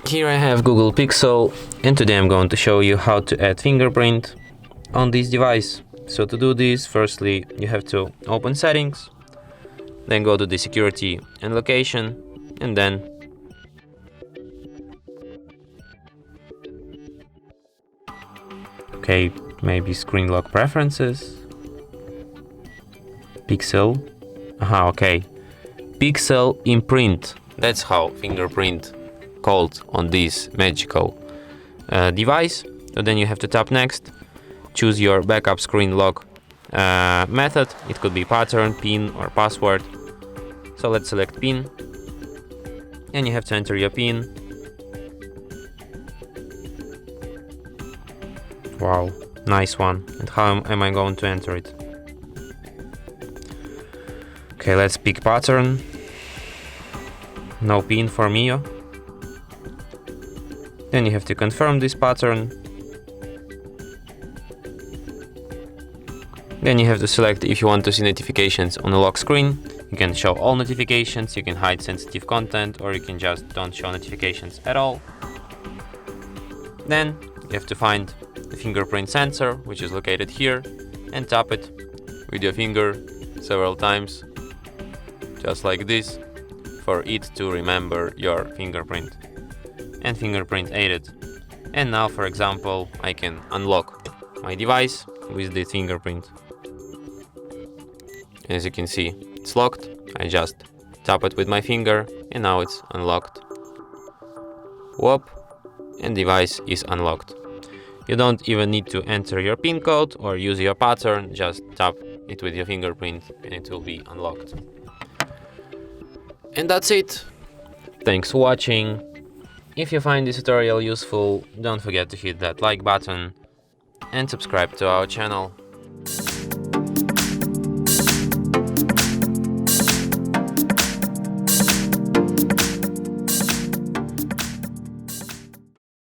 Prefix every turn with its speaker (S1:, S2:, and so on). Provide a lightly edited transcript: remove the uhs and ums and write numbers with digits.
S1: Here I have Google Pixel, and today I'm going to show you how to add fingerprint on this device. So to do this, firstly you have to open settings, then go to the security and location, and then maybe screen lock preferences, Pixel, Pixel imprint, that's how fingerprint called on this magical device. So then you have to tap next, choose your backup screen lock method. It could be pattern, pin or password. So let's select pin, and you have to enter your pin. Wow, nice one. And how am I going to enter it? Okay, let's pick pattern. No pin for me. Then you have to confirm this pattern. Then you have to select if you want to see notifications on a lock screen. You can show all notifications, you can hide sensitive content, or you can just don't show notifications at all. Then you have to find the fingerprint sensor, which is located here, and tap it with your finger several times, just like this, for it to remember your fingerprint. And fingerprint added. And now, for example, I can unlock my device with the fingerprint. As you can see, it's locked. I just tap it with my finger and now it's unlocked. Whoop, and device is unlocked. You don't even need to enter your PIN code or use your pattern, just tap it with your fingerprint and it will be unlocked. And that's it. Thanks for watching. If you find this tutorial useful, don't forget to hit that like button and subscribe to our channel.